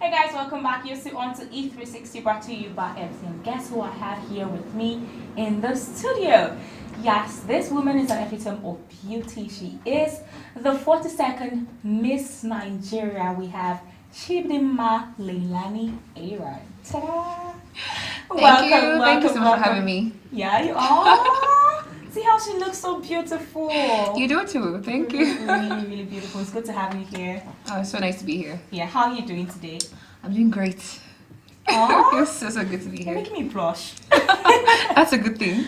Hey guys, welcome back. You're still on to E360 brought to you by everything. Guess who I have here with me in the studio? Yes, this woman is an epitome of beauty. She is the 42nd Miss Nigeria. We have Chidinma Leilani Aaron. Ta-da! Thank you so much for having me. Yeah, you are. See how she looks so beautiful. You do too. Thank you. Really, really beautiful. It's good to have you here. Oh, it's so nice to be here. Yeah, how are you doing today? I'm doing great. Aww. It's so good to be You're here. making me blush. That's a good thing.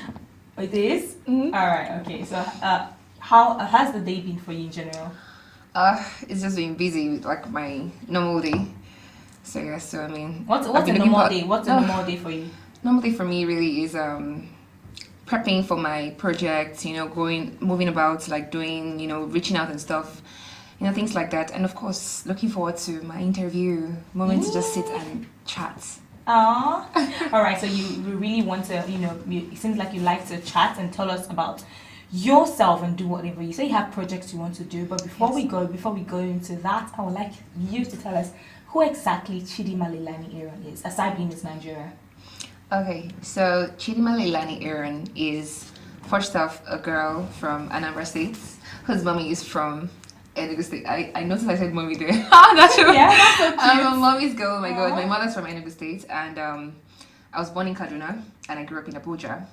It is? Mm-hmm. All right, okay. So, how has the day been for you in general? It's just been busy with like my normal day. So yeah, so I mean, What's I've a been normal looking day? What's a normal day for you? normal day for me really is prepping for my projects. Moving about, like doing, reaching out and stuff. Things like that. And of course, looking forward to my interview. Moment to just sit and chat. Aww. All right, so you really want to, it seems like you like to chat and tell us about yourself and do whatever you say. You have projects you want to do, but before we go into that, I would like you to tell us who exactly Chidinma Leilani Aaron is, aside being Miss Nigeria. Okay, so Chidinma Leilani Aaron is first off a girl from Anambra State whose mommy is from Enugu State. I noticed I said mommy there. That's true. Yeah, that's so cute. I'm a mommy's girl. Oh my God, my Aw. mother's from Enugu State, and I was born in Kaduna, and I grew up in Abuja,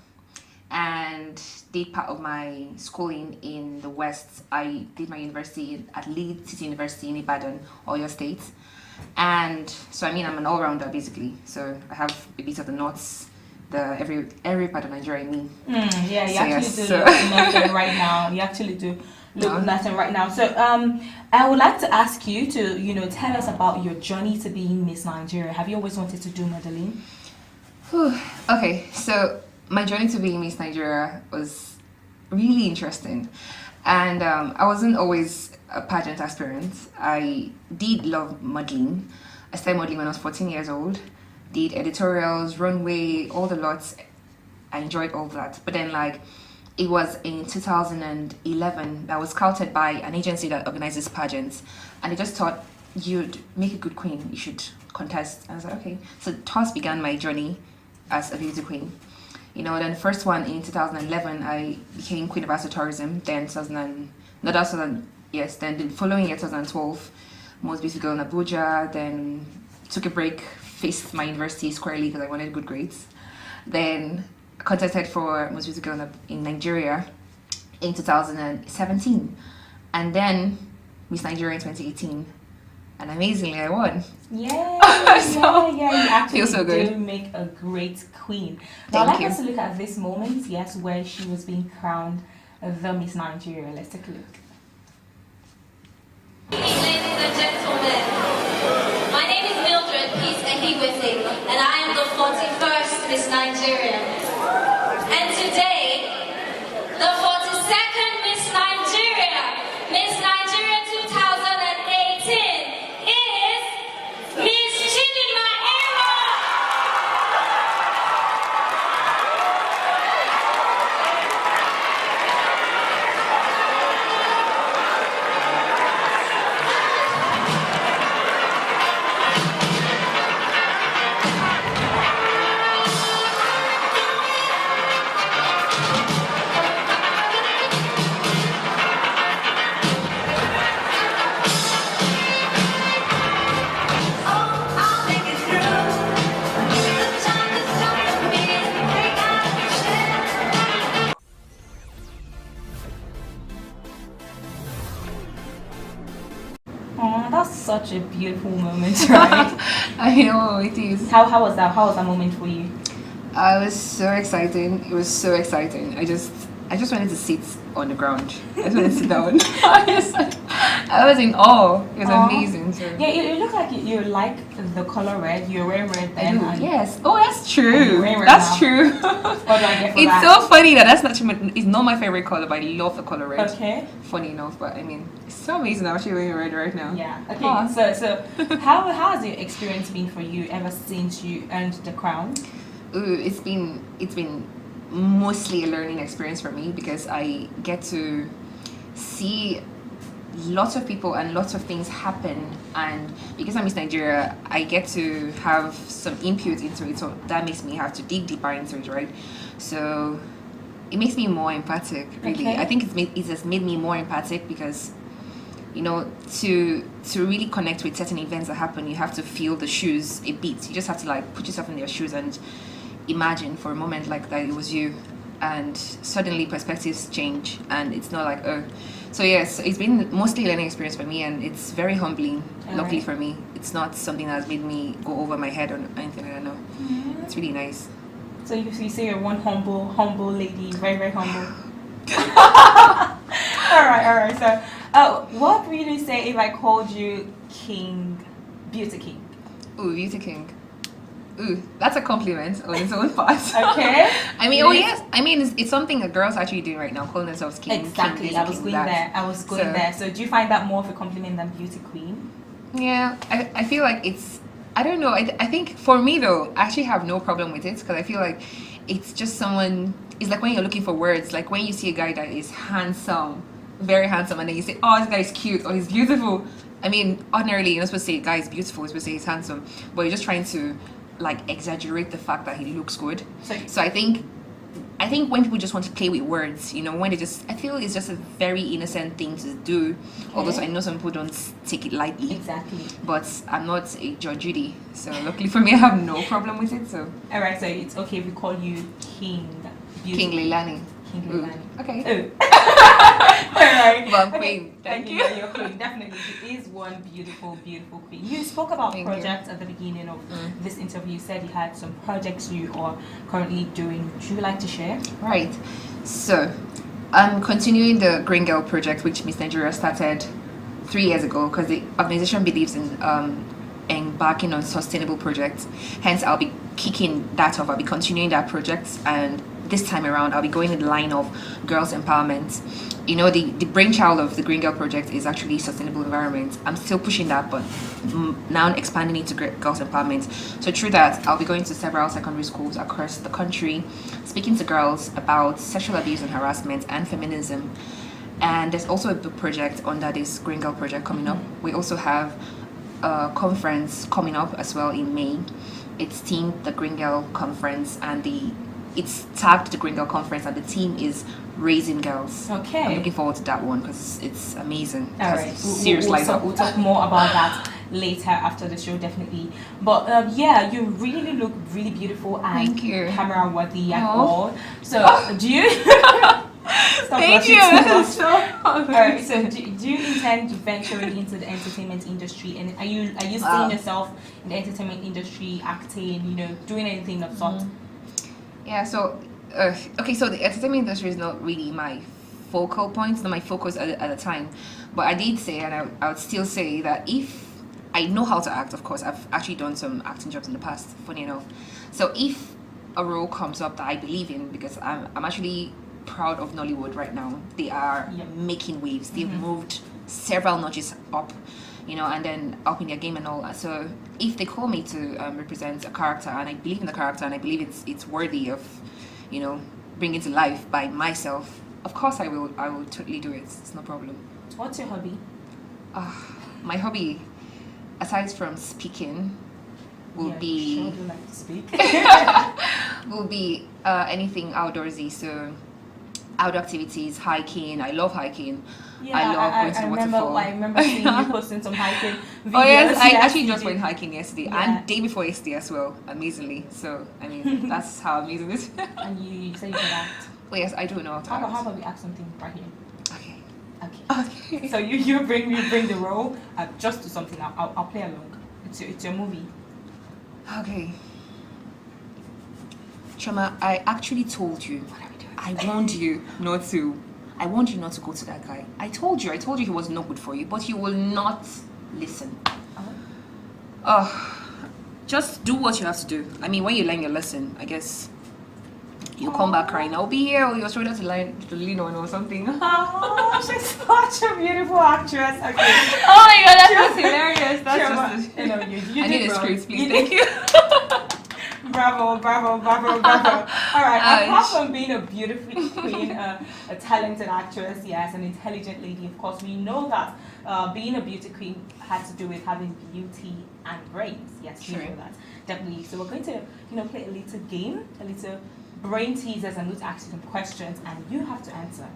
and did part of my schooling in the West. I did my university at Leeds City University in Ibadan, Oyo State, and so I mean I'm an all-rounder basically. So I have a bit of the North, the every part of Nigeria in me. Yeah, you So, actually yes, do so- look nothing right now. You actually do look nothing right now. So I would like to ask you to tell us about your journey to being Miss Nigeria. Have you always wanted to do modeling? Whew. Okay, so my journey to being Miss Nigeria was really interesting, and I wasn't always a pageant aspirant. I did love modeling. I started modeling when I was 14 years old. Did editorials, runway, all the lots. I enjoyed all that, but then it was in 2011 that I was scouted by an agency that organizes pageants, and they just thought you'd make a good queen, you should contest. And I was like, okay. So thus began my journey as a beauty queen. Then the first one in 2011, I became Queen of Asa Tourism. Then then the following year, 2012, Most Beautiful Girl in Abuja. Then took a break, faced my university squarely because I wanted good grades. Then contested for Most Beautiful Girl in Nigeria in 2017, and then Miss Nigeria in 2018, and amazingly I won. Yeah, So, yeah. You actually feels so good. do make a great queen. Now, Thank I'd like you. us to look at this moment, yes, where she was being crowned the Miss Nigeria. Let's take a look. Ladies and gentlemen, my name is Mildred Peace Ehiwese, and I am the 41st Miss Nigeria. And today, the 42nd Miss Nigeria 2018, is Miss Chidinma Aaron. I'll make it through. The time is coming for me to break out of shell. Oh, that's such a beautiful moment, right? I know it is. How was that? How was that moment for you? I was so excited. It was so exciting. I just wanted to sit on the ground. I just wanted to sit down. I was in awe. It was Aw. amazing. So. Yeah, you look like you like the color red. You're wearing red I then. do. and- Yes. Oh, that's And you're true. wearing red That's now. true. What do I get for It's that? so funny that's it's not my favorite color, but I love the color red. Okay. Funny enough, but I mean, it's so amazing. I'm actually wearing red right now. Yeah. Okay. Aw. So how has your experience been for you ever since you earned the crown? Ooh, it's been mostly a learning experience for me because I get to see lots of people and lots of things happen, and because I'm Miss Nigeria, I get to have some input into it, so that makes me have to dig deeper into it, right? So it makes me more empathic, really. Okay. I think it has made me more empathic because, you know, to really connect with certain events that happen, you have to feel the shoes a bit. You just have to like put yourself in their shoes and imagine for a moment like that it was you, and suddenly perspectives change, and it's not like, oh. So yes, it's been mostly a learning experience for me, and it's very humbling. Luckily for me, it's not something that has made me go over my head or anything. I don't know. It's really nice. So you say you're one humble lady, very, very humble. all right. So, what would you say if I called you King, Beauty King? Ooh, Beauty King. Ooh, that's a compliment on its own part. Okay. I mean, oh yes. I mean, it's something that girls are actually doing right now, calling themselves king. Exactly. King, I was king, going that. there. I was going there. So do you find that more of a compliment than beauty queen? Yeah, I feel like it's, I don't know. I think for me though, I actually have no problem with it because I feel like it's just someone. It's like when you're looking for words, like when you see a guy that is handsome, very handsome, and then you say, "Oh, this guy is cute," or "He's beautiful." I mean, ordinarily you're not supposed to say a guy is beautiful. You're supposed to say he's handsome, but you're just trying to like exaggerate the fact that he looks good. So I think when people just want to play with words, you know, when they just, I feel it's just a very innocent thing to do. Okay. Although I know some people don't take it lightly. Exactly. But I'm not a Judge Judy, so luckily for me, I have no problem with it. So. All right, so it's okay if we call you King Beauty. King Leilani. King Leilani. Okay. Oh. All right. Well, Okay. queen. Thank you. Yeah, you're queen. Definitely, she is one beautiful, beautiful queen. You spoke about Thank projects at the beginning of this interview. You said you had some projects you are currently doing. Would you like to share? Right. So, I'm continuing the Green Girl project, which Miss Nigeria started 3 years ago, because the organization believes in embarking on sustainable projects. Hence, I'll be kicking that off. I'll be continuing that project, and this time around, I'll be going in the line of girls' empowerment. You know, the brainchild of the Green Girl project is actually sustainable environment. I'm still pushing that, but now expanding it to girls' empowerment. So through that, I'll be going to several secondary schools across the country, speaking to girls about sexual abuse and harassment and feminism. And there's also a book project under this Green Girl project coming up. We also have a conference coming up as well in May. It's themed the Green Girl Conference, and it's tagged the Green Girl Conference, and the theme is Raising Girls. Okay. I'm looking forward to that one because it's amazing. All right. We'll talk more about that later after the show, definitely. But yeah, you really look really beautiful and Thank you. camera worthy at all. So do you? Stop Thank rushing you. too much. So All right. So do you intend venturing into the entertainment industry, and are you seeing yourself in the entertainment industry, acting, you know, doing anything of sort? Yeah, so okay, so the entertainment industry is not really my focal point, it's not my focus at the time. But I did say, and I would still say, that if I know how to act, of course, I've actually done some acting jobs in the past, funny enough. So if a role comes up that I believe in, because I'm actually proud of Nollywood right now, they are making waves. They've moved several notches up, you know, and then up in their game and all that. So if they call me to represent a character, and I believe in the character, and I believe it's worthy of, you know, bringing to life by myself, of course I will totally do it. It's no problem. What's your hobby? My hobby, aside from speaking, will be Sure do like to speak. will be anything outdoorsy. So outdoor activities, hiking. I love hiking. Yeah, I love going to the waterfall. I remember seeing you posting some hiking videos. Oh yes, I actually you just did. went hiking yesterday Yeah. and day before yesterday as well, amazingly. So I mean, that's how amazing it is. And you said you can act. Oh yes, I do know how to How act. about we act something right here? Okay. Okay. So you bring the role. Just do something. I'll play along. It's your movie. Okay. Shoma, I actually told you. I warned you not to. I warned you not to go to that guy. I told you he was no good for you, but you will not listen. Just do what you have to do. I mean, when you learn your lesson, I guess you come back crying. I'll be here, or your shoulder to lean on or something. Oh, she's such a beautiful actress. Okay. Oh my god, that's hilarious. That's Choma, just. you know, you I did need a well. script, please. You Thank did- you. bravo. All right, apart Ouch. from being a beautiful queen, a talented actress, yes, an intelligent lady, of course, we know that being a beauty queen has to do with having beauty and brains. Yes, we True. know that, definitely. So we're going to, play a little game, a little brain teasers. I'm going to ask you some questions, and you have to answer.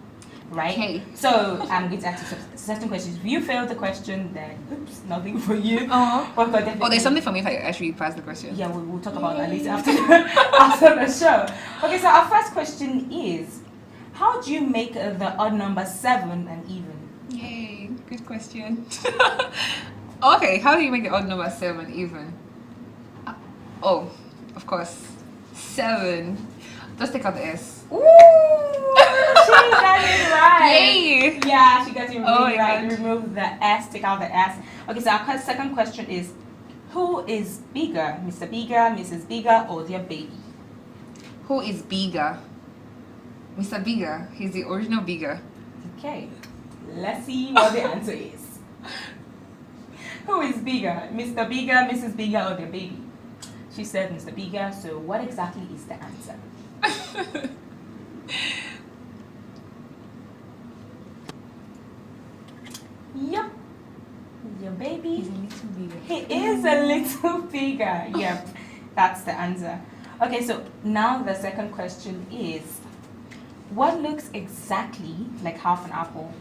Right? Okay. So I'm going to ask you certain questions. If you fail the question, then oops, nothing for you. Oh. But Oh, definitely- there's something for me if I actually pass the question. Yeah, we'll talk about that later after, after the show. Okay, so our first question is, how do you make the odd number 7 and even? Yay, good question. Okay, how do you make the odd number 7 even? Oh, of course, 7. Just take out the S. Ooh, she got it right. Yay! Yeah, she got it really Oh my right. God. Remove the S, take out the S. Okay, so our second question is, who is bigger, Mr. Bigger, Mrs. Bigger, or their baby? Who is bigger? Mr. Bigger. He's the original bigger. Okay, let's see what the answer is. Who is bigger, Mr. Bigger, Mrs. Bigger, or their baby? She said Mr. Bigger, so what exactly is the answer? Yep, your baby. He's a little bigger. He is a little bigger. Yep, that's the answer. Okay, so now the second question is, what looks exactly like half an apple?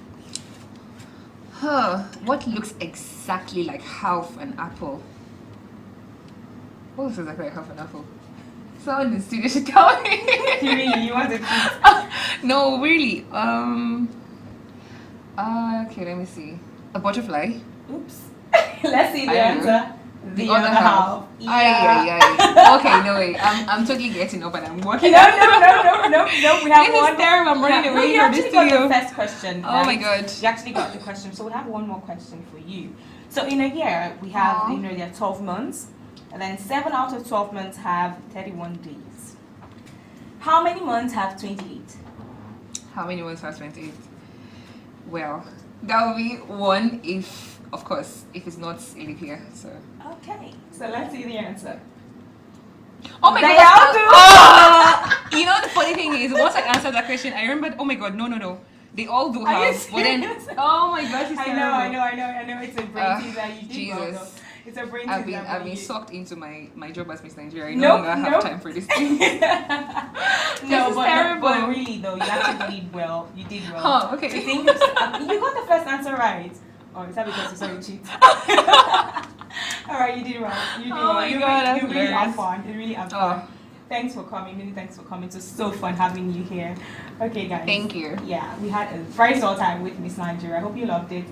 What looks exactly like half an apple? What looks exactly like half an apple? Someone in the studio should tell me. You want to cheat? No, really. Okay, let me see. A butterfly. Oops. Let's see the I don't know. answer. The other half. Ay. Okay, no way. I'm totally getting up and I'm working. No. We have This is one. terrible. I'm running No, away you from this actually got studio. the first question. Oh my right? God. You actually got the question. So we have one more question for you. So in a year, we have, Aw. there are 12 months. And then 7 out of 12 months have 31 days. How many months have 28? How many months has 28? Well, that will be 1 if, of course, if it's not a leap year. So. Okay. So let's see the answer. Oh my They God! all do. Oh! You know the funny thing is, once I answered that question, I remembered. Oh my God! No! They all do Are you have. But then, serious? oh my gosh, it's I terrible. know. It's a brain teaser. You did well, Jesus. though. It's a brain I've teaser. been for you. sucked into my job as Miss Nigeria. I Nope, no longer have nope. time for this thing. No, is but terrible. really though, you actually did well. You did well. Huh, okay. The thing is, you got the first answer right. Oh, is that because you saw you cheat? All right, you did well. You did Oh well. my You God, that's really have hilarious. fun. You really have fun. Thanks for coming. Many thanks for coming. It was so fun having you here. Okay, guys. Thank you. Yeah, we had a very short time with Miss Nigeria. I hope you loved it.